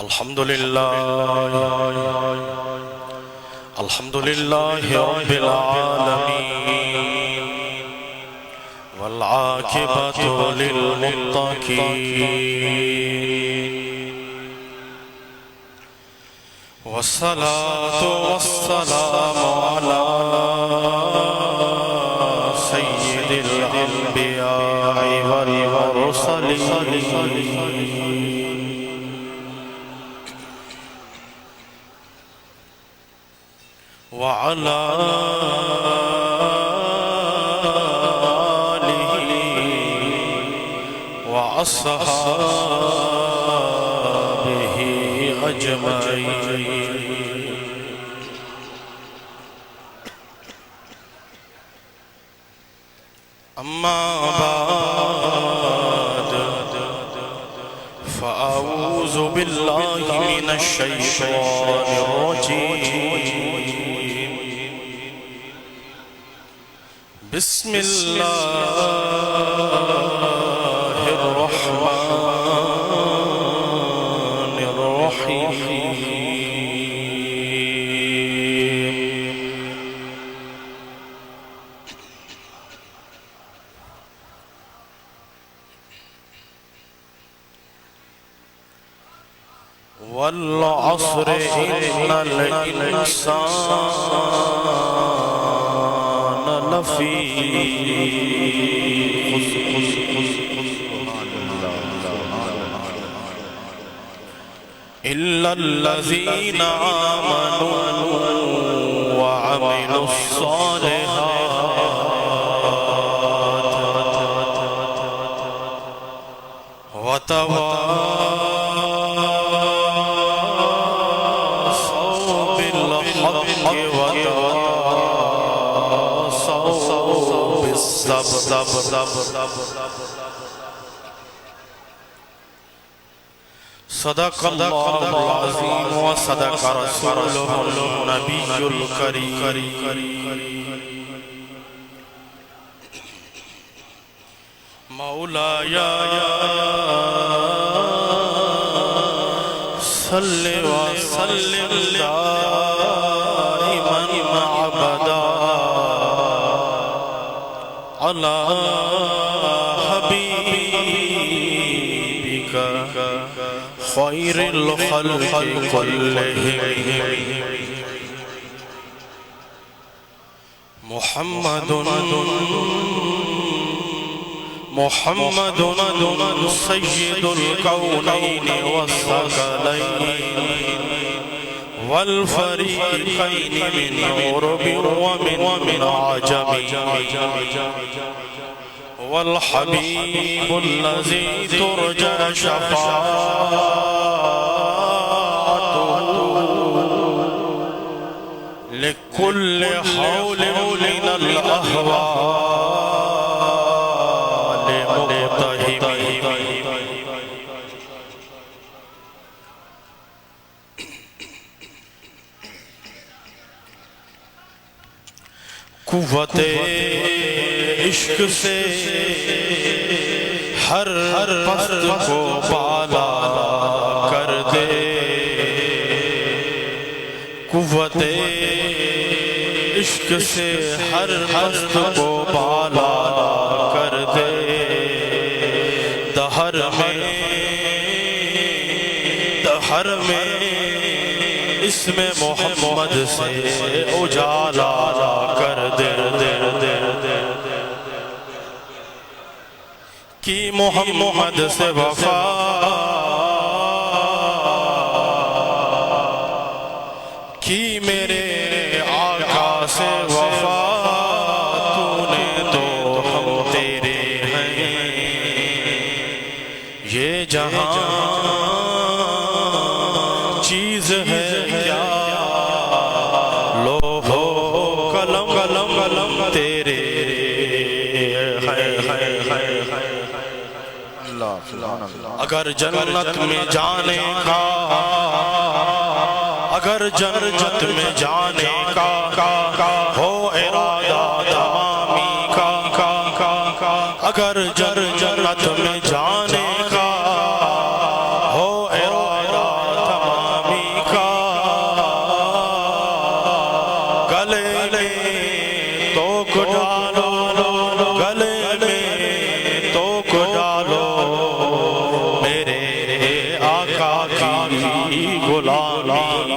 الحمد لله رب العالمين والعاقبة للمتقين والصلاة والسلام على سيد الأنبياء والمرسلين وعلى آله وأصحابه أجمعين أما بعد فأعوذ بالله من الشيطان الرجيم بسم الله الرحمن الرحيم والعصر إن الإنسان لفي إلا الذين آمنوا وعملوا الصالحات وتواصوا بالحق وتواصوا بالصبر صدق الله العظيم وصدق رسوله النبي الكريم مولاي صل وسلم دائما أبدا على حبيبك خير الخلق كلهم محمد سيد الكونين والثقلين والفريقين من عرب ومن عجم والحبيب الذي ترجى شفاعته لكل حول من الأهوال مقتحم قوت عشق سے ہر پست کو بالا کر دے قوت عشق سے ہر پست کو بالا کر دے دہر میں اسم محمد سے اجالا کر دے کی محمد سے وفا کی میرے آقا سے وفا تو نے تو ہم تیرے ہیں یہ جہاں چیز ہے کیا لوح و قلم تیرے اگر جنت میں جانے کا اگر جنت میں جانے کا ہو ارادہ تمامی کا اگر جنت میں جانے کا ہو ارادہ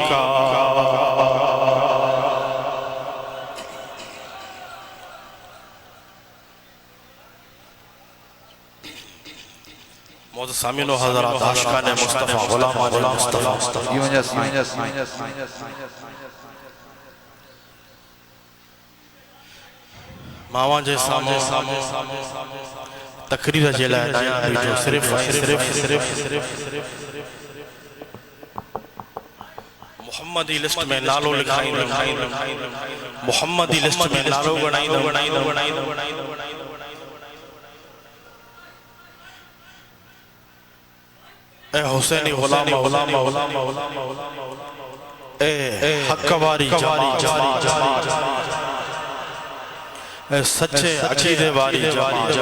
کا موت سامین و حضرات عاشقان مصطفیٰ غلامان مصطفیٰ ماوان جے سامنے تقریر جلائے دائیں بھی جو صرف محمدی لسٹ میں نالو لکھائیں محمدی لسٹ میں نالو گنائیں اے حسینی غلام اے حق واری جماعت اے سچے عقیدے واری جماعت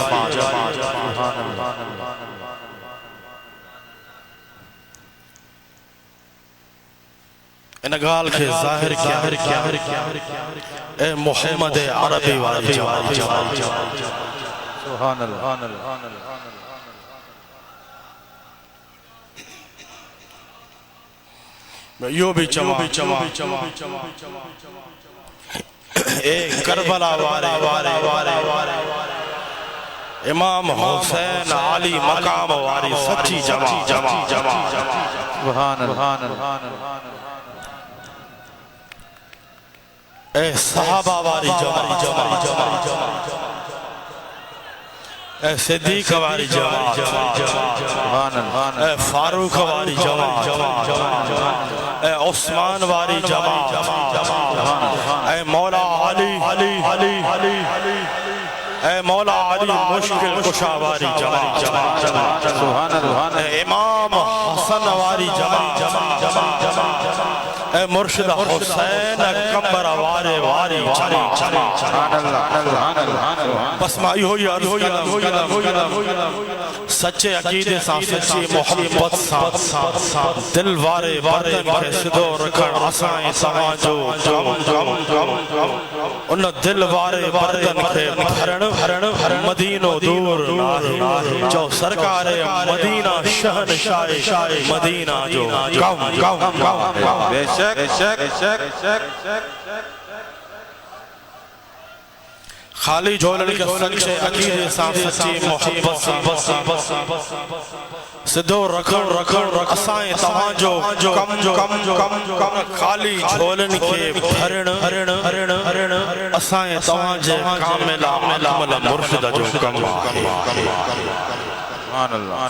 انگال کے ظاہر کیا اے محمد عربی واری جماعت سبحان اللہ یو بھی چما اے کربلا وارے امام حسین علی مقام واری سچی جماعت سبحان اللہ اے صحابہ واری جماعت اے صدیق واری جماعت اے فاروق واری جماعت اے عثمان واری جماعت اے مولا علی اے مولا علی مشکل کشا واری جماعت اے امام حسن واری جماعت اے مرشد حسین کمبر واری بس مائی ہوئی سچے عقیدے سان سچی محبت سان دل وارے بردن کے صدو رکھن آسائیں تمہاں جو ان دل وارے بردن کے بھرن مدینو دور ناہی جو سرکار مدینہ شہنشاہ مدینہ جو خالی جھولن کے سچے عقیدے سان سچی محبت صدو رکھن اسائیں تمہاں جو کم خالی جھولن کے بھرن اسائیں تمہاں جے کامل مرشد جو کم سبحان اللہ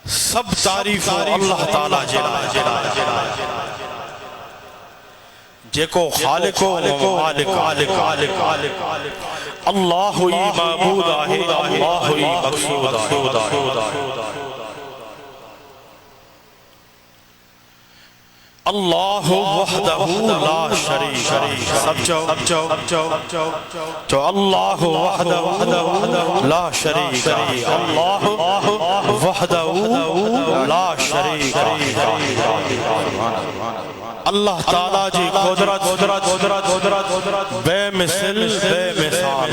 سب تعریف اللہ تعالیٰ جلال جے کو خالق و مالک اللہ ہی معبود آہے اللہ ہی مقصود آہے اللہ وحدہ لا شریک سب جو اللہ وحدہ لا شریک اللہ وحدہ لا شریک اللہ تعالیٰ جی قدرت بے مثل بے مثال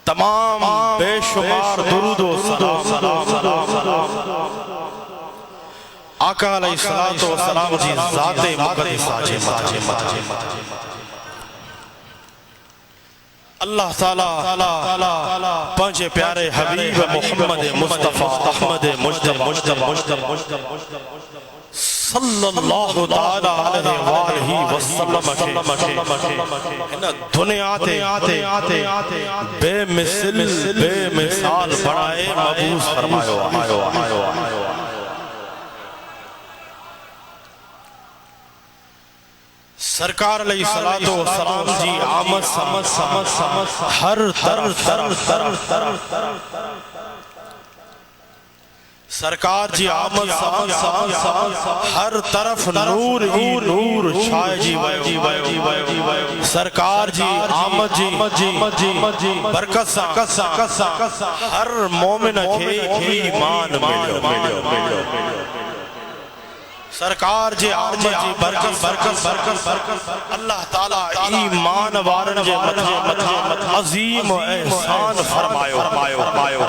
تمام بے شمار درود و سلام آقا علیہ السلام جی ذات مقدسہ جی اللہ تعالیٰ پنچے پیارے حبیب محمد مصطفیٰ احمد مجتبہ صلی اللہ تعالیٰ علیہ وآلہ وسلم کے دنیا آتے بے مثل بے مثال بڑھائے مبعوث فرمائے سرکار علیہ السلام جی آمد ہر طرف سرکار جی آمد ہر طرف نور ہی نور چھائے جی ویو سرکار جی آمد جی برکت سا ہر مومن کے ایمان ملو سرکار جے آمد جی برکت اللہ تعالی ایمان وارن جے متھا عظیم احسان فرمایو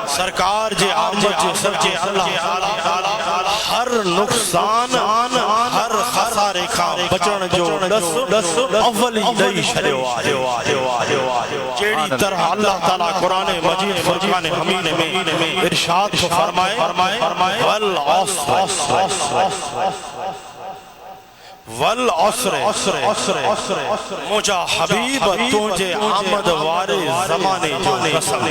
سرکار جے آمد جے سب جے اللہ تعالی ہر نقصان ہر خسارے کھا بچن جو دس اولی دئی چھڑیو جیڑی طرح اللہ تعالی قرآن مجید فرقان حمید میں ارشاد کو فرمائے والعصر مجھا حبیب تجھے آمد وارے زمانے جو قسم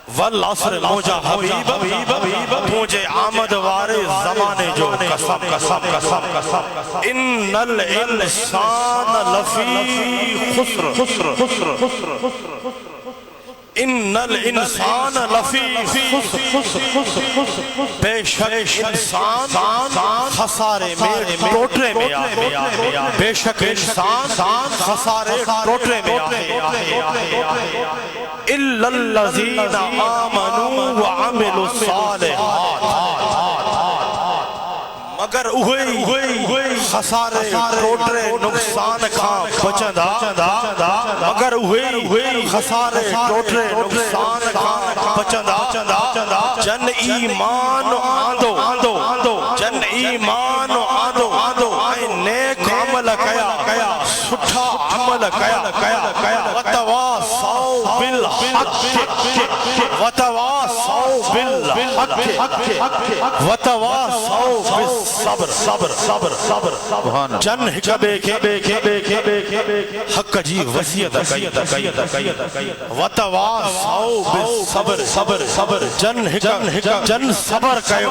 والعصر مجھا حبیب تجھے آمد وارے زمانے جو قسم ان الانسان لفی خسر ان الانسان لفی بے شک انسان خسارے میں ٹوٹنے میں آیا بے شک انسان خسارے ٹوٹنے میں آیا الا الذین آمنوا وعملوا الصالحات مگر اوہی خسارے ٹوٹرے نقصان کھاں بچندہ مگر اوہی خسارے ٹوٹرے نقصان کھاں بچندہ جن ایمان آندو جن ایمان آندو آئیں نیک عمل کیا سٹھا عمل کیا وتواصوا بالحق وتواصوا بالصبر جن حکبے کے حق جی وسیعت وتواصوا بالصبر جن صبر کیو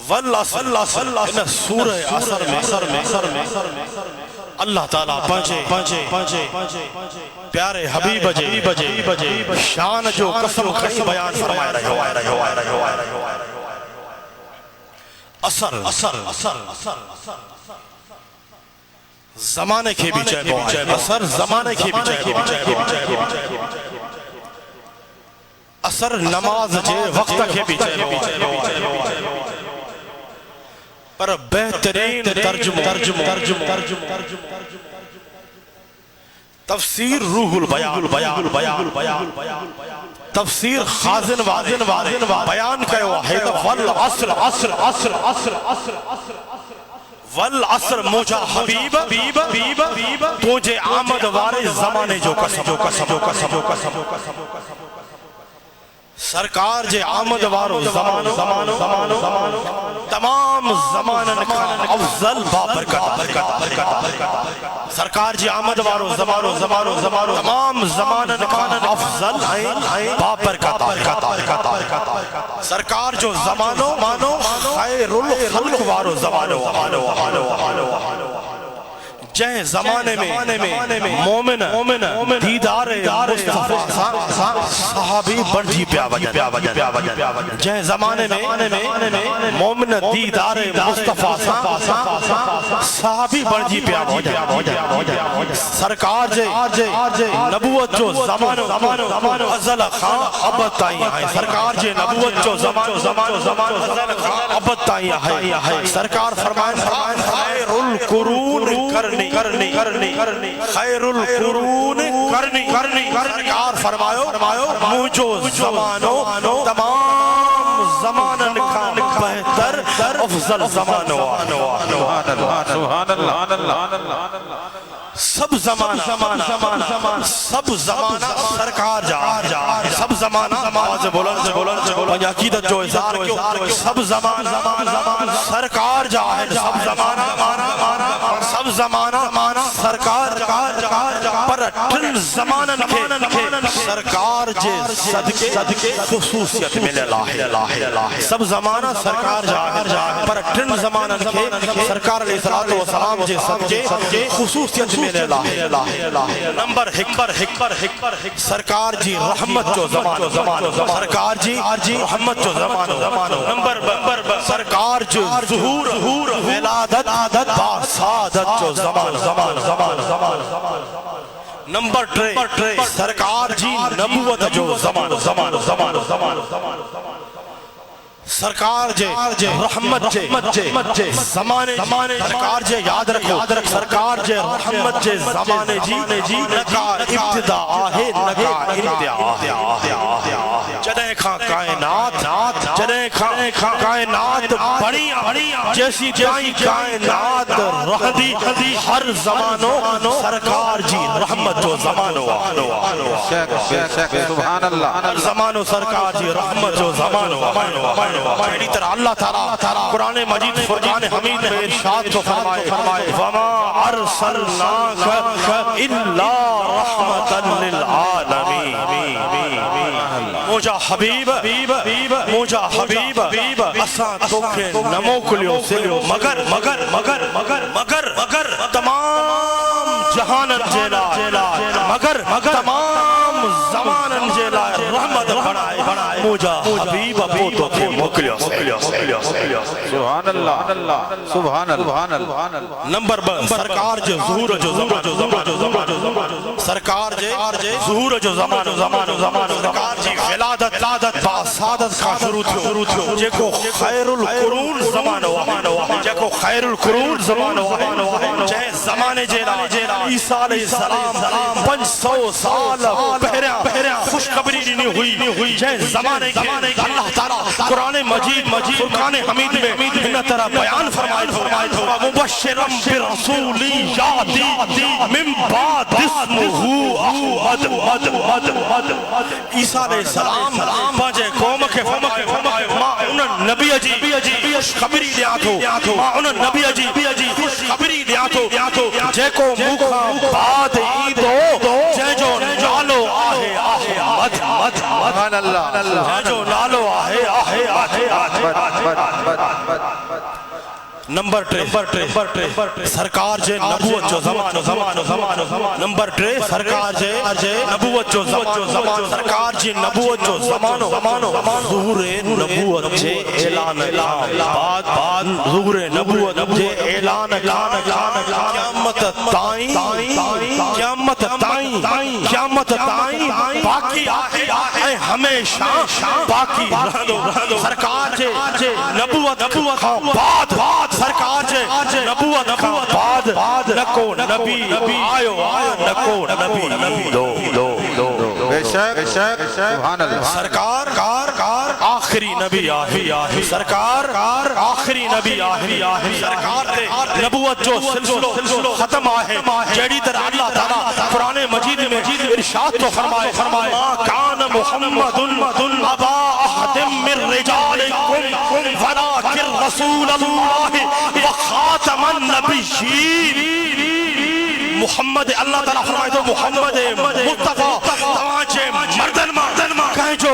والعصر ان سورہ عصر میں اللہ تعالیٰ پہنچے پیارے حبیب جے شان جو قسم کھئی بیان فرمائے رہے ہو اثر زمانے کے بھی چاہے اثر زمانے کے بھی چاہے اثر نماز جے وقت کے بھی چاہے پر بہترین ترجمہ تفسیر روح البیان تفسیر خازن وازن بیان کہو ہے والعصر مجھا حبیب تجھے آمد وارے زمانے جو قسم سرکار جے آمد وارو زمانو تمام زمانن کھان افضل بابرکت سرکار جے آمد وارو زمانو تمام زمانن کھان افضل بابرکت سرکار جو زمانو خیر الخلق وارو زمانو جہاں زمانے میں مومن دیدار مصطفیٰ صحابی بڑھجی پیا وجن جہاں زمانے میں مومن دیدار مصطفیٰ صحابی بڑھجی پیا وجن سرکار جے نبوت جو زمانو ازل خان ابد تائیں آئیں سرکار جے نبوت جو زمانو ازل خان ابد تائیں آئیں سرکار فرمائن خیر القرون کرنی خیر القرون کرنی سرکار فرمایو مجھو زمانو تمام زمانن کھان بہتر افضل زمانو سبحان اللہ سب زمانہ سرکار جا سب زمانہ آواز بولن پنجا عقیدت جو اظہار کیوں سب زمانہ سرکار جا ہے سب زمانہ سرکار پر ٹن زمانن کے سرکار جے صدقے خصوصیت ملے لاہ سب زمانہ سرکار جا پر ٹن زمانن کے سرکار علیہ السلام جے صدقے خصوصیت ملے لاہ نمبر سرکار جی رحمت جو زمانو سرکار جی رحمت جو زمانو نمبر سرکار جو ظہور ولادت باسادت جو زمانو نمبر 3 سرکار جی نبوت جو زمان سرکار جے رحمت جے زمانے سرکار جے یاد رکھو سرکار جے رحمت جے زمانے جی نکا ابتدا آہے نکا انتہا جدیں کھا کائنات بڑی جیسی کائنات رہدی ہر زمانوں سرکار جی رحمت جو زمانوں سبحان اللہ ہر زمانوں سرکار جی رحمت جو زمانوں میری طرح اللہ تعالیٰ قرآن مجید فرقان حمید میں ارشاد کو فرمائے وَمَا أَرْسَلْنَاكَ إِلَّا رَحْمَةً لِلْعَالَمِينَ موجہ حبیب اساں توکھے نمو کلیوں سے مگر تمام جہانن جیلا مگر تمام زمانن جیلا رحمت بڑھائے موجہ حبیب پوتو کے مکلیوں سبحان اللہ سبحان اللہ نمبر 2 سرکار جو ظہور جو زمان سرکار جے ظہور جو زمان سرکار جی ولادت با سعادت کا شروع تھو جے کو خیر القرون زمان جے کو خیر القرون زمان جے زمانے جیلا عیسیٰ علیہ السلام 500 سال پہریا خوشخبری نہیں ہوئی جے زمانے کے اللہ تعالیٰ قرآن مجید فرقان حمید میں انہ طرح بیان فرمائے تھو مبشرم برسول یاتی من بعد اسمہ احمد عیسیٰ علیہ السلام باجے قوم کے فرمائے ماں انہاں نبی جی خبری دیا تھو ماں انہاں نبی جی خبری دیا تھو جے کو مکھا بعد عیدو جے جو نالو آہے احمد سبحان اللہ جے جو نالو آہے نمبر 3 سرکار جے نبوت جو زمان نمبر 3 سرکار جے نبوت جو زمان سرکار جی نبوت جو زمان ظہور نبوت جے اعلان بعد ظہور نبوت جے اعلان قیامت تائیں باقی آئے ہمیشہ باقی رہندو سرکار جے نبوت بعد سرکار جے نبوت بعد نکو نبی آیو نکو نبی بے شک سبحان اللہ سرکار آخری نبی آہی سرکار آخری نبی آہی سرکار تے نبوت جو سلسلو ختم آہے جیڑی طرح اللہ تعالیٰ قرآن مجید میں ارشاد تو فرمائے ما کان محمد ابا احد من رجالکم ولکن رسول اللہ وخاتم النبیین محمد اللہ تعالیٰ فرمائے تو محمد مصطفیٰ تماچے مردن کہیں جو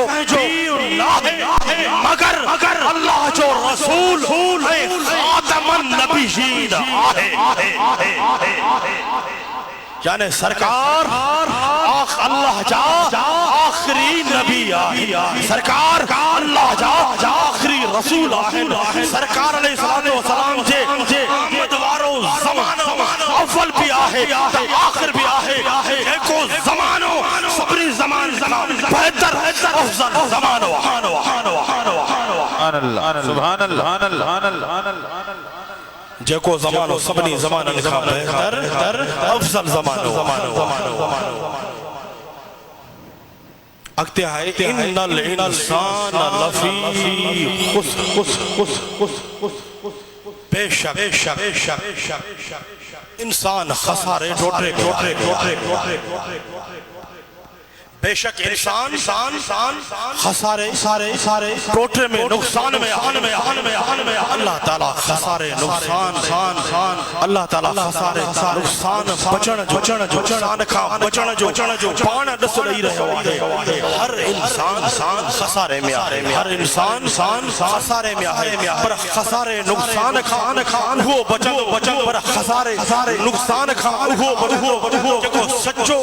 مگر اللہ جو رسول خاتم النبیین یعنی سرکار اللہ جا آخری نبی آہی سرکار اللہ جا آخری رسول آہی سرکار علیہ السلام جے مدوارو زمانو اول بھی آہے آخر بھی آہے ایکو زمانو صبری زمان بہتر افضل زمانو سبحان اللہ جے کو زمانو سبنی زمانہ لکھا بہتر افضل زمانو اگتے آئے ان الانسان لفی بے شک انسان خسارے ٹوٹے بے شک انسان خسارے ٹوٹے میں نقصان میں اللہ تعالیٰ خسارے نقصان اللہ تعالیٰ خسارے نقصان بچن جو نقصان کھا بچن جو پانا دس لئی رہے ہوئے ہر انسان خسارے میں آئے ہر انسان خسارے میں آئے پر خسارے نقصان کھا وہ بچن پر خسارے نقصان کھا وہ جکو سچو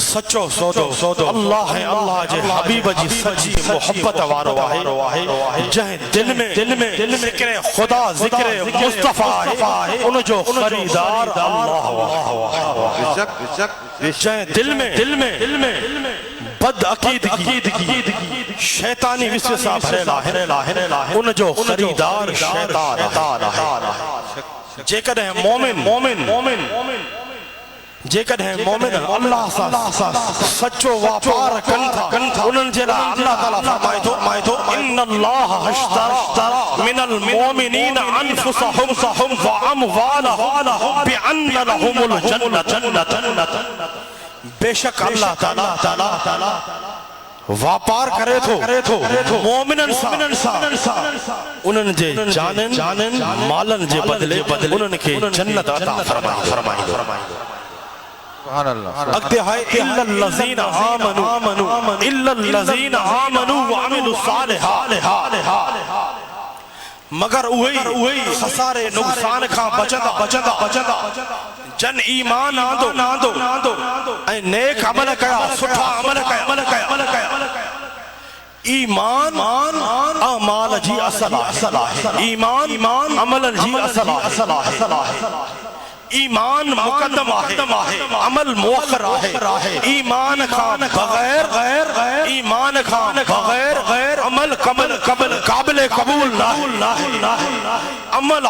سچو سودو اللہ ہے اللہ جے حبیب جی سچی محبت وارو ہے جہاں دل میں ذکر خدا ذکر مصطفیٰ ہے ان جو خریدار اللہ جہاں دل میں بد عقیدگی شیطانی وسوسہ بھریلا ہے ان جو خریدار شیطان ہے جے کدیں مومن اللہ سا سچو واپار کن تھا انہن جیلا اللہ تعالیٰ فرمائے تو ان اللہ اشترى من المؤمنین انفسهم واموالهم بان لهم الجنة بے شک اللہ تعالیٰ واپار کرے تھو مومنن سا انہن جے جانن مالن جے بدلے انہن کے جنت عطا فرمائی سبحان اللہ اگتے ہے الا الذین آمنوا وعملوا الصالحات مگر اوہی خسارے نقصان کھا بچندا جن ایمان آندو اے نیک عمل کیا سٹھا عمل کیا ایمان اعمال جی اصل ہے ایمان عمل جی اصل ہے ایمان مقدم ہے عمل مؤخر ہے ایمان کھان بغیر عمل قابل قبول نہ عمل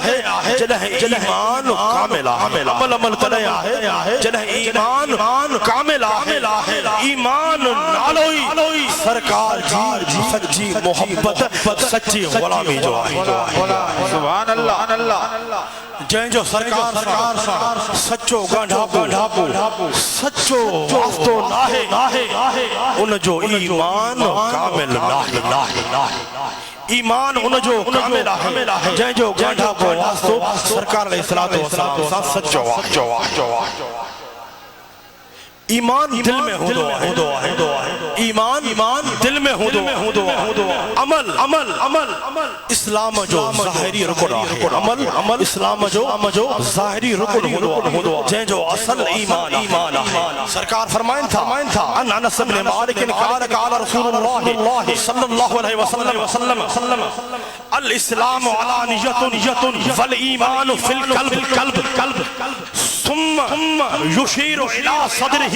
ہے جنہ ایمان کامل عمل تدیں ہے جنہ ایمان کامل ہے ایمان نالوئی سرکار جی سچی محبت سچی غلامی جو ہے سبحان اللہ جن جو سرکار سچو گنڈھاپو سچو واسطو ناہے ان جو ایمان کامل ناہے ایمان ان جو کامل ہے جن جو گنڈھاپو واسطو سرکار علیہ السلام سچو ایمان دل میں ہو ایمان دل میں ہو عمل اسلام جو ظاہری رکن ہے عمل اسلام جو ظاہری رکن ہو جن جو اصل ایمان ہے سرکار فرمائن تھا ان انس بن مالک قال رسول اللہ صلی اللہ علیہ وسلم الاسلام علانیت والایمان فی القلب ثم يشير الى صدره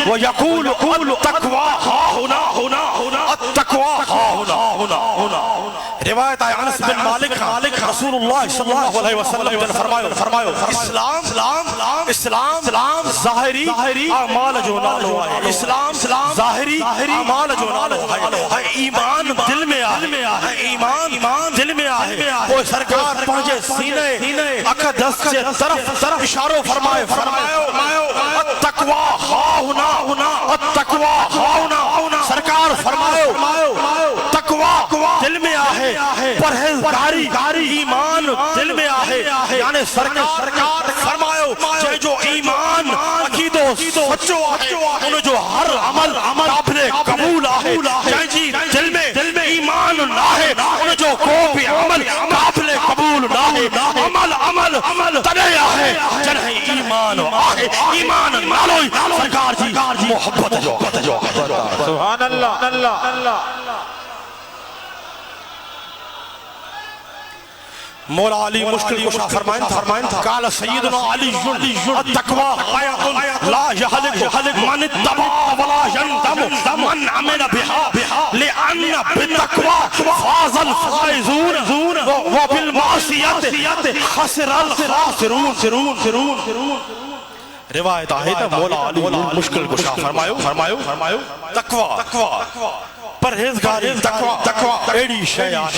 ويقول التقوى ها هنا التقوى ها هنا روایت ہے انس بن مالک رسول اللہ صلی اللہ علیہ وسلم نے فرمایا اسلام ظاہری اعمال جو نالو ہے اسلام ظاہری اعمال جو نالو ہے ایمان دل میں ہے ایمان دل میں ہے وہ سرکار پہنچے سینے اقدس کے طرف اشاروں فرمائے التقوى سرکار فرمائے تقوی دل میں آہے پرہیزگاری ایمان دل میں آہے یعنی سرکار فرمائے جو ایمان عقیدو سچو ان جو ہر عمل قابل قبول آہے جی دل میں ایمان ناہے ان جو کو بھی عمل قابل قبول ناہے عمل تدے آہے جنہ ایمان آہے ایمان نالوئی سرکار جی محبت جو سبحان اللہ مولا علی مشکل کشا فرمائن تھا قال سیدنا علی التقوی غایت لا یحلق من اتبع ولا یندم من عمل بها لأن بالتقوی فاز الفائزون وبالمعصیت خسر الخاسرون روایت آئی تا مولا علی مشکل کشا فرمایو تقوی پرہیزگاری تقوی ایڑی شیعہ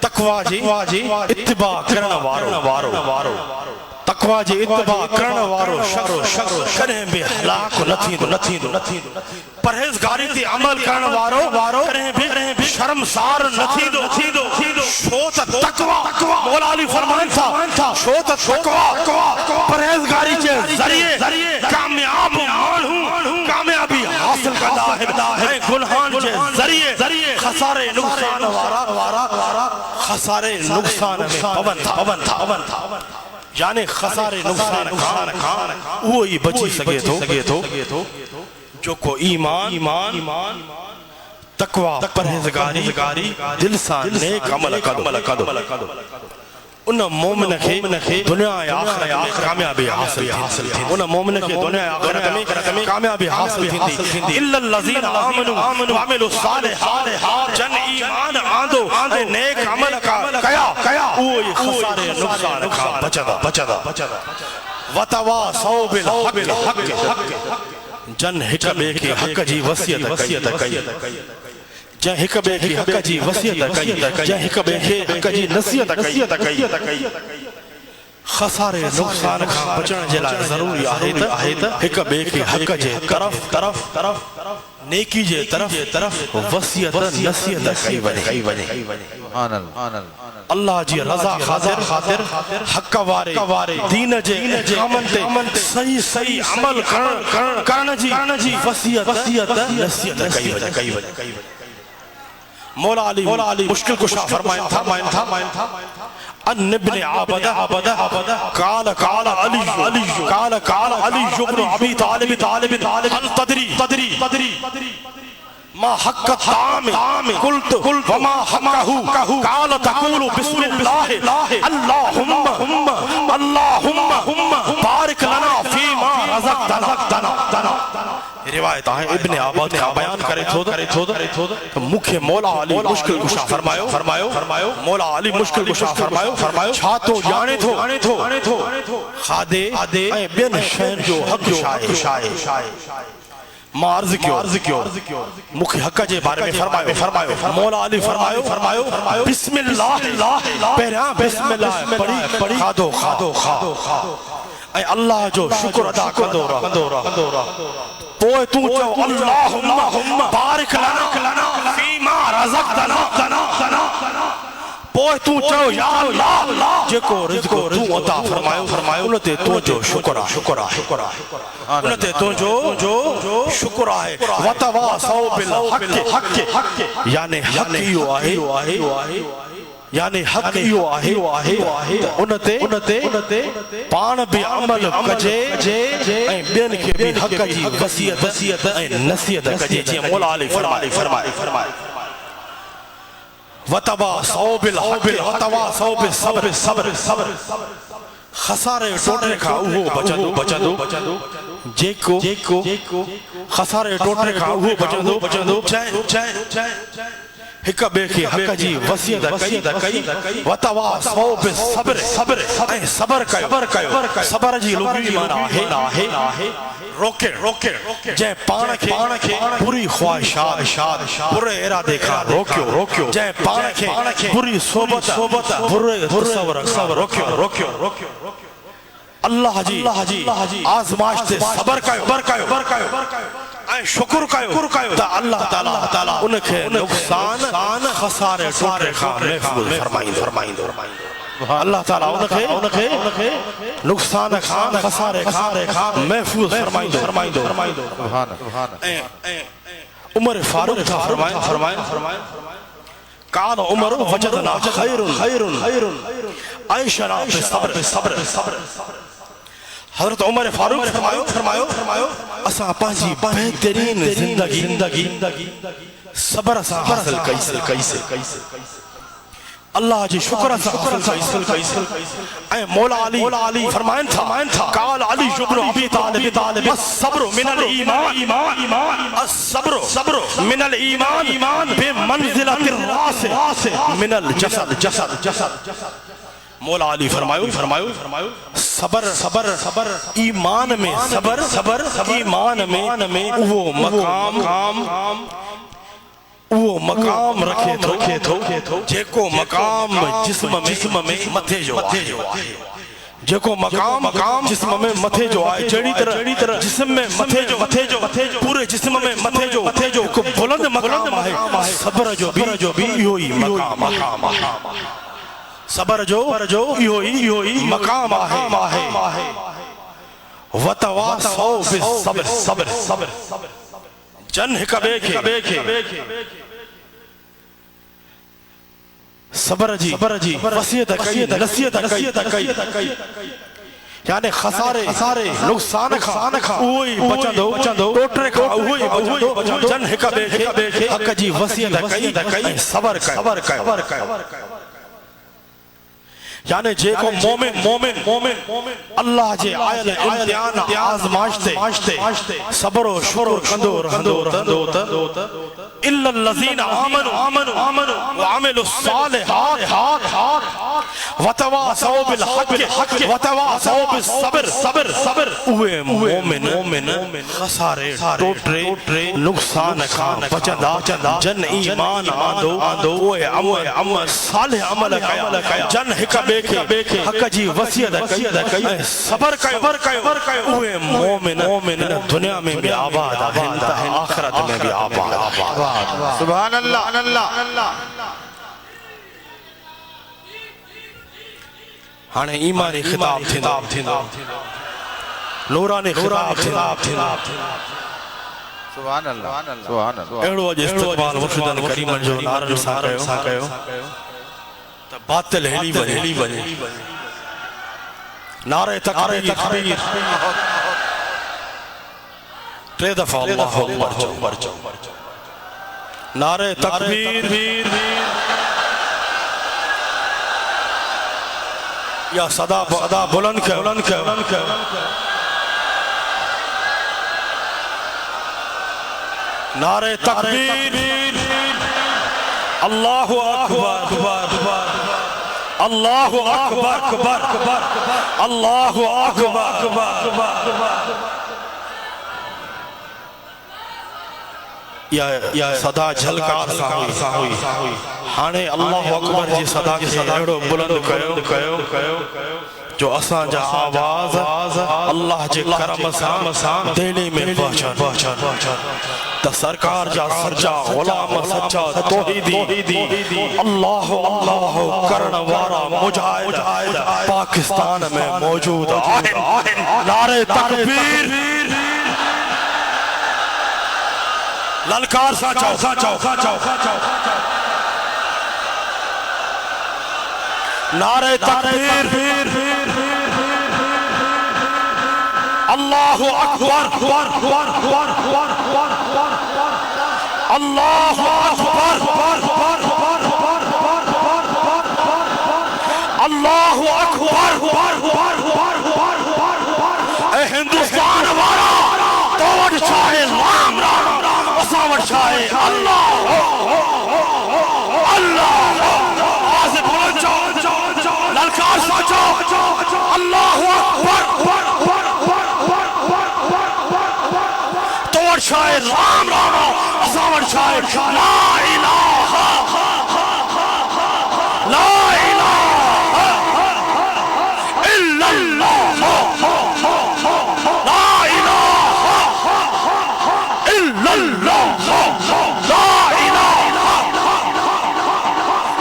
تقوی جی اتباع کرن وارو تقوی جی اتباع کرن وارو شخص کریں بھی ہلاک نتھیندو پرہیزگاری تی عمل کرن وارو کریں بھی شرمسار نتھیندو شوت تقوی مولا علی فرمائن تھا شوت تقوی پرہیزگاری کے ذریعے کامیاب مانوں کامیابی حاصل کرتا ہے گنہان کے ذریعے خسارے نقصان وارا خسارے نقصان میں پون تھا یعنی خسارے نقصان کھان وہی بچی سگے تھو جو کو ایمان تقوی پرہیزگاری دل سان نیک عمل کدو ان مومن کے دنیا آخرت کامیابی حاصل تھی ان مومن کے دنیا آخرت میں کامیابی حاصل تھی الا الذین آمنوا وعملوا الصالحات جن ایمان آندو نیک عمل کیا وہی خسارے نقصان کا بچدا وتواصوا بالحق جن ہک بے کی حق جی وصیت کئی جن ہک بے کی حق جی وصیت کئی جن ہک بے کی حق جی نصیحت کئی خسارے نقصان کا بچن جے لائے ضروری آہے تا ہک بے کی حق جے طرف نیکی جے طرف وصیت نصیحت کئی ونے اللہ جی رضا خاطر حق وارے دین جے کامن تے صحیح عمل کرن جی وصیت نصیحت کئی ونے مولا علی مشکل کشا فرمائن تھا ان ابن عبدہ قال علی ابن ابی طالب هل تدری ما حق الطعام قلت وما حقه قال تقول بسم الله اللهم بارك لنا فيما رزقتنا روایت ہے ابن عباد کا بیان کرے تھو مکھے مولا علی مشکل کشا فرمایو مولا علی مشکل کشا فرمایو چھاتو جانے تھو خادے بین شہر جو حق شائے عرض کیوں مکھے حق جے بارے میں فرمایو مولا علی فرمایو بسم اللہ پہران بسم اللہ پڑھی خادو اے اللہ جو شکر ادا کندو رہا پوئے تو چاہو اللہم بارک لنا فیما رزقتنا پوئے تو چاہو یا اللہ جے کو رزق تو عطا فرمایو انتے تو جو شکر انتے تو جو شکر آئے وتواصوا بالحق یعنی حق یو آہے یعنی حق یو آہے انتے پان بھی عمل کجے بین کے بھی حق جی وصیت نصیحت کجے جی مولا علی فرمائے وتواصوا بالحق وتواصوا بالصبر خسارے ٹوٹنے کا وہ بچندو جیکو خسارے ٹوٹنے کا وہ بچندو چاہے ہک بے کی حق جی وصیت کئی وتواصوا بالصبر صبر کیو صبر جی لغوی معنی ہے روکے جے پان کے بری خواہشات برے ارادے کا روکیو جے پان کے بری صحبت برے تصور روکیو اللہ جی آزمائش تے صبر کیو شکر کیو تا اللہ تعالی ان کے نقصان خسارے ٹوٹے کا محفوظ فرمائیں اللہ تعالیٰ ان کے نقصان خان خسارے محفوظ فرمائیں عمر فاروق تھا فرمائیں قال عمر وجدنا خیر عیشنا بالصبر حضرت عمر فاروق فرمایو اساں پانجی بہترین زندگی صبر اساں حاصل کیسے اللہ جی شکر اساں حاصل کیسے اے مولا علی فرمائن تھا قال علی ابن ابی طالب الصبر من الایمان الصبر من الایمان بمنزلۃ الراس من الجسد مولا علی فرمایو صبر ایمان میں صبر ایمان میں وہ مقام رکھے تھو جے کو مقام جسم میں متھے جو آئے جے کو مقام جسم میں متھے جو آئے جڑی طرح جسم میں متھے جو پورے جسم میں متھے جو کو بلند مقام ہے صبر جو بھی یہی مقام صبر جو یہی مقام ہے وتواصوا بالصبر جن ہک بے کے صبر جی وصیت کئی نصیحت کئی یعنی خسارے نقصان کھا اوہی بچندو ٹوٹرے کھا اوہی بچندو جن ہکا بے کے حق جی وسیعت کئی صبر کئی یعنی جے کو مومن اللہ جے آئل امتحان آزماشتے صبر و شکر کندو رہندو إلا الذين آمنوا وعملوا الصالحات وتواصوا بالحق وتواصوا بالصبر اوے مومن خسارے ٹوٹرے نقصان کھان بچندا جن ایمان آندو اوے عمل صالح عمل کیا جن ہکا بے کے حق جی وسیعت کئی صبر کیا اوے مومن دنیا میں بھی آباد آخرت میں بھی آباد سبحان اللہ ہانے ایمانی خطاب تھیندا نورانی خطاب تھیندا سبحان اللہ اڑو اج استقبال مرشدن کریمن جو نارن سا کہو تا باطل ہلی بنے نعرہ تکبیر ٹرے دفعہ اللہ اکبر چو نعرہ تکبیر یا صدا بلند کر نعرہ تکبیر اللہ اکبر اللہ اکبر اللہ اکبر یا صدا جھلکار سا ہوئی ہانے اللہ اکبر جی صدا کی ایڑو بلند کیو جو اساں جا آواز اللہ جے کرم سان دلی میں پہنچن تا سرکار جا سچا غلام سچا توحیدی اللہ کرن وارا مجاہد پاکستان میں موجود آہن نعرہ تکبیر للکار سا چاو نعرہ تکبیر اللہ اکبر اللہ اکبر اے ہندوستان وارا توڑ چاہے رام اساوٹ چاہے اللہ آزِ بلند چاہو للکار سا چاہو اللہ اکبر توڑ چاہے رام اساوٹ چاہے لا الہ الا اللہ لا الہ الا اللہ لا الہ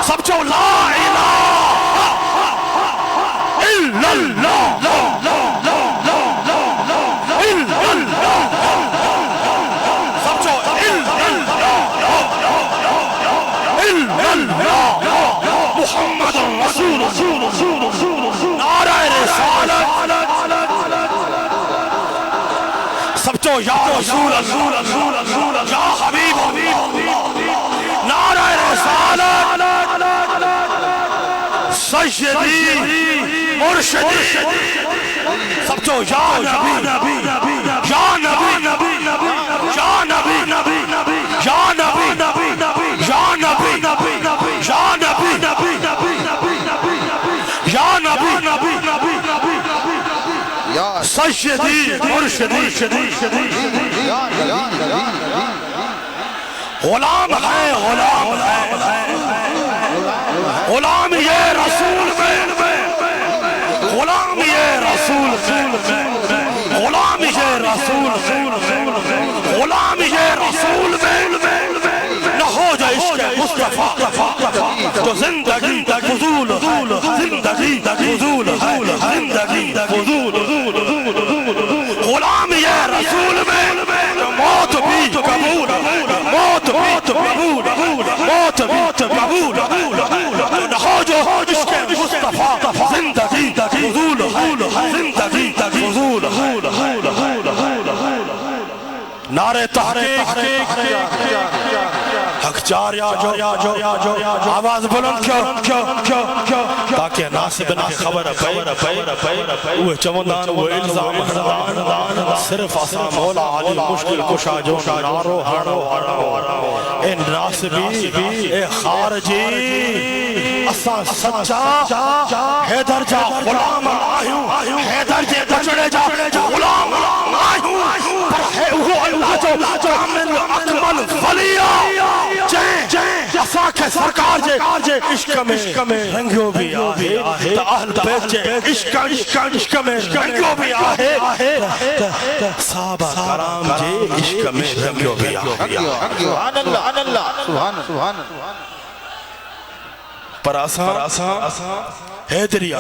سب چو لا الہ الا اللہ سب چو محمد رسول نعرہ رسالت سب چو یا رسول یا حبیب نعرہ رسالت سیدی مرشدی سب چو یا نبی یا نبی یا نبی یا نبی یا نبی یا نبی یا نبی سیدی مرشدی غلام ہے غلام یہ رسول میں غلام یہ رسول میں غلام یہ رسول میں غلام یہ رسول میں نہ ہو جائے عشق مصطفیٰ تو زندگی فضول زندگی فضول زندگی فضول غلام یہ رسول میں موت بھی قبول موت قبول موت قبول نہ ہو جو عشق مصطفیٰ زندگی فضول زندگی فضول نعرے تحقیق حق چار یا جو آواز بلند کیوں تاکہ ناصبن کی خبر پئے وہ چمندان وہ الزام ہردان صرف آسان مولا علی مشکل کشا جو نارو ہارو اے ناصبی اے خارجی اساں سچا حیدر جا غلام آہوں حیدر جے بچڑے جا غلام آہوں پر ہے وہ اللہ جو کامل اکمل ولیہ جائیں اساں کے سرکار جے عشق میں رنگیو بھی آہے تا اہل بیت جے عشق میں رنگیو بھی آہے صحابہ کرام جے عشق میں رنگیو بھی آہے سبحان اللہ پر آسان حیدریہ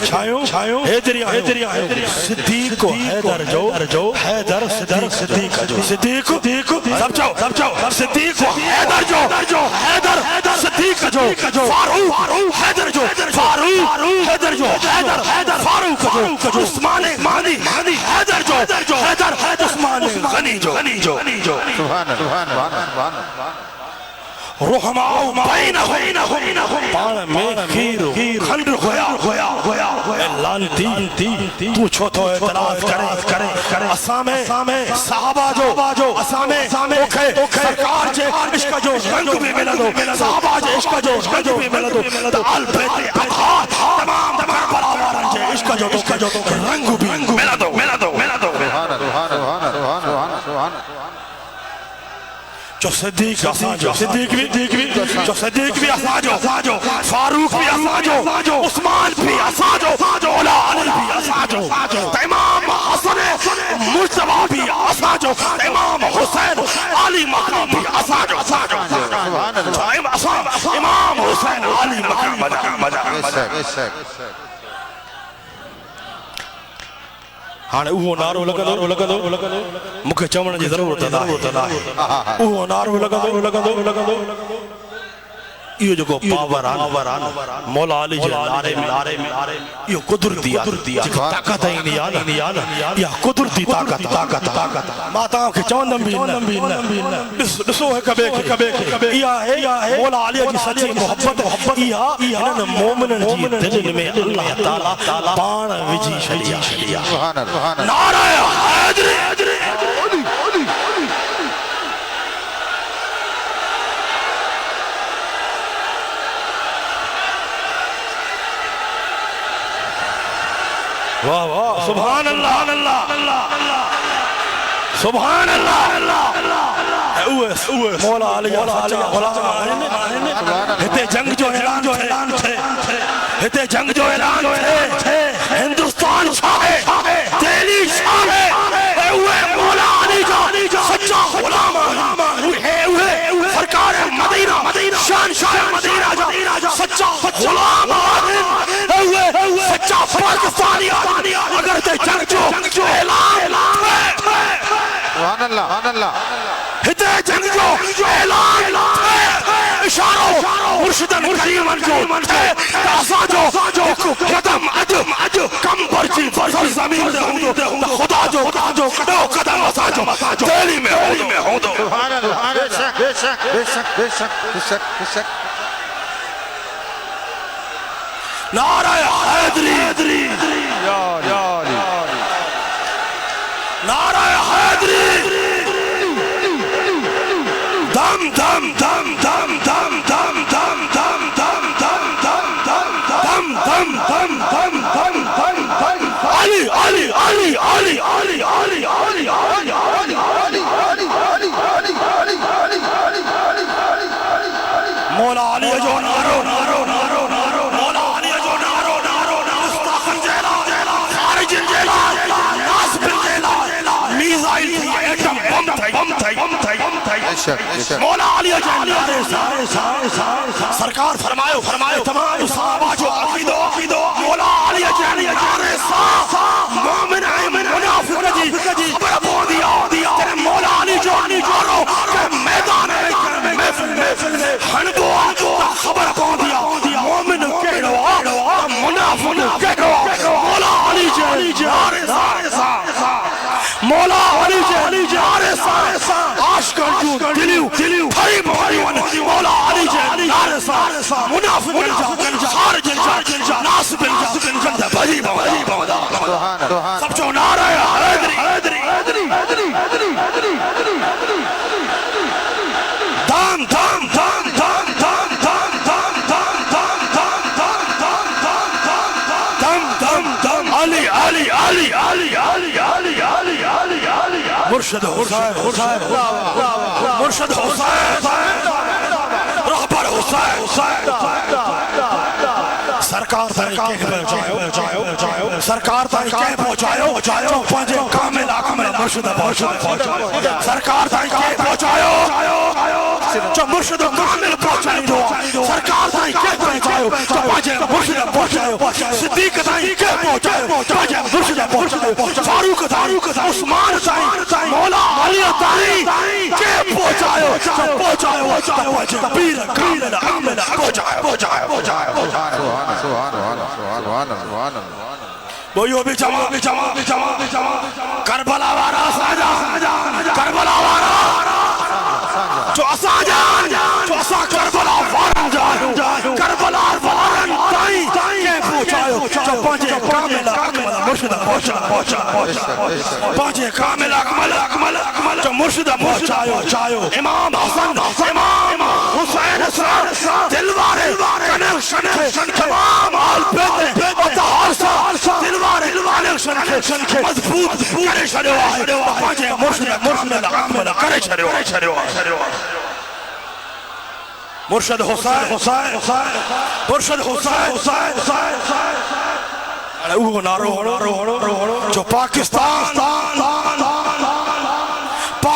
چھایوں حیدریہ صدیق کو حیدر جو حیدر صدیق جو صدیق سب چاو صدیق کو حیدر جو حیدر صدیق جو فاروق حیدر جو فاروق حیدر جو حیدر فاروق جو عثمان مہدی حیدر جو حیدر عثمان غنی جو سبحان اللہ رحماؤ بینہم پانے میں خیر خندر ہویا لانتی تو چھوٹو اعتراض کرے اسامے صحابہ جو اسامے سرکار جے عشق جو رنگ بھی ملا دو صحابہ جے عشق جو رنگ بھی ملا دو تعال بیت ابخات تمام کربلا وارن جے عشق جو رنگ بھی ملا دو جو صدیق بھی اساجو فاروق بھی اساجو عثمان بھی اساجو اولا علی بھی اساجو امام حسن مجتبی بھی اساجو امام حسین علی مقام بھی اساجو امام حسین علی مقام ہانے اوہ نارو لگندو مکھے چمن جی ضرورت ناہے اوہ نارو لگندو یہ جو کو پاوران مولا علی جے نارے میں یہ قدرتی طاقت ہے نہیں آنا یہ قدرتی طاقت ماتاں کے چوندم بھی دسو ہے کبے یہ ہے مولا علی جی سچی محبت یہ انہاں مومنن جی دل میں اللہ تعالی پان وجی شڑیا نعرہ حیدری واہ سبحان اللہ مولا علی غلام ہتے جنگ جو اعلان تھے ہندوستان چھاہے دہلی چھاہے مولا علی کا سچا غلام سرکار مدینہ شہنشاہ مدینہ جا سچا غلام سچا پاکستانی اگر تے جنگ جو اعلان سبحان اللہ ہتے جنگ جو اعلان اشارو مرشدن کریمن جو اساں جو قدم اج کم برچی زمین دے ہوں خدا جو کٹو قدم اساں جو دہلی میں ہوں دو سبحان اللہ بے شک نعرہ حیدری نعرہ حیدری دم دم دم دم دم دم دم دم دم دم دم دم دم دم دم دم دم علی مولا علی جو نارو مولا علی جو نارو مستقن جیلان خارج جیلان ناصب جیلان میزائل تھی ایٹم بم تھی مولا علی جو سرکار فرمائے تمام صحابہ جو عقیدو مولا علی جو نارے مومن منافق جی خبر بو دیا تیرے مولا علی جو نارو میدان محفل ہنگو خبر بو دیا مومن کہڑو منافق کہڑو مولا علی جو نعرے سا مولا علی جے نعرے سا عاشقان جو دلیو تھری مولیون مولا علی جے نعرے سا منافق جا خارج جا ناصب جا بھری بودا سب جو نعرہ حیدری دام دام دام دام دام دام دام دام دام دام دام دام دام دام دام علی علی علی علی علی علی علی علی علی مرشد حسین مرشد حسین رہبر حسین سرکار تائیں پہنچاؤ سرکار تائیں پہنچاؤ پانچے کامل اکمل مرشد سرکار تائیں پہنچاؤ جو مرشد کامل پہنچاؤ سرکار تائیں پہنچاؤ جو پانچے مرشد پہنچاؤ صدیق تائیں پہنچاؤ پانچے مرشد پہنچاؤ فاروق تائیں عثمان تائیں مولا علی تائیں پہنچاؤ پانچے پیر کامل اکمل پہنچاؤ بویو بھی جمع کربلا وارا ساجان کربلا وارا جو اسا کربلا وارن جائو کربلا وارن تائیں پہنچاؤ جو پانچے کامل اکمل مرشد پانچے کامل اکمل جو مرشد پہنچاؤ امام حسن امام حسین دلوارے کنیکشن تمام آل بیتے اتحارسا دلوارے کنیکشن کے مضبوط کرے چھڑے آئے پانچے مرشد اکمل کرے چھڑے مرشد حسین مرشد حسین اوہ نارو جو پاکستان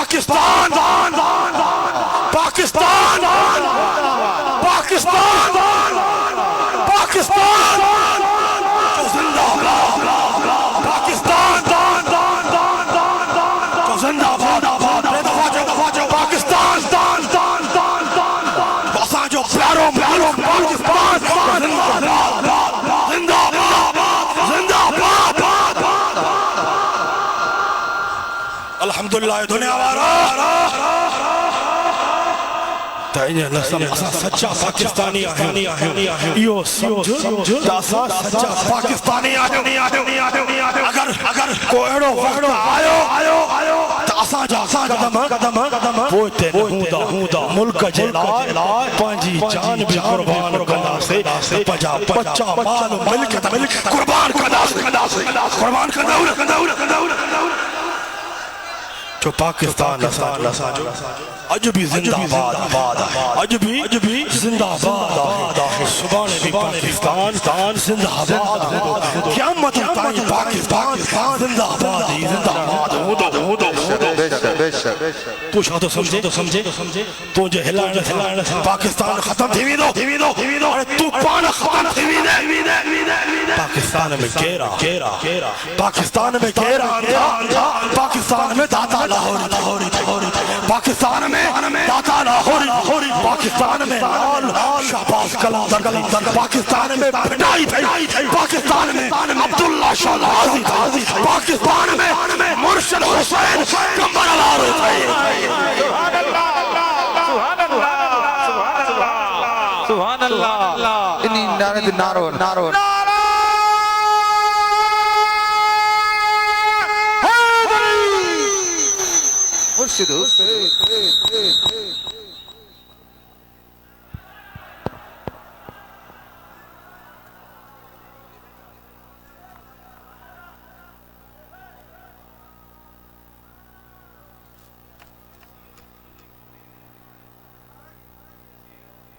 جو زندہ پاکستان جو زندہ پاکستان واساں جو پیاروں پاکستان زندہ الحمدللہ دنیا وارا تائیں لسم اسا سچا پاکستانی آہیں یہ سمجھو تاسا سچا پاکستانی آہیں اگر کوئی ایڑو وقت آئیو تاسا جا قدم پوئتے نہودا ملک جلال پانجی جان بھی قربان کنا سے پجا بچہ مال ملکت قربان کنا جو پاکستان لسا جو اج بھی زندہ باد اج بھی زندہ باد سبحان بھی پاکستان زندہ باد قیامت تائیں پاکستان زندہ باد تو شاہ تو سمجھے تو جو ہلائن پاکستان ختم تھی دو تو پان ختم تھی دے پاکستان میں گیرا پاکستان میں گیرا پاکستان میں داتا لاہوری پاکستان میں داتا لاہوری پاکستان میں شہباز کلندر پاکستان میں پٹائی تھی پاکستان میں عبداللہ شاہ لازی تھی پاکستان میں مرشد حسین کمبر الارو تھی سبحان اللہ انہی نعرہ مرشد حسین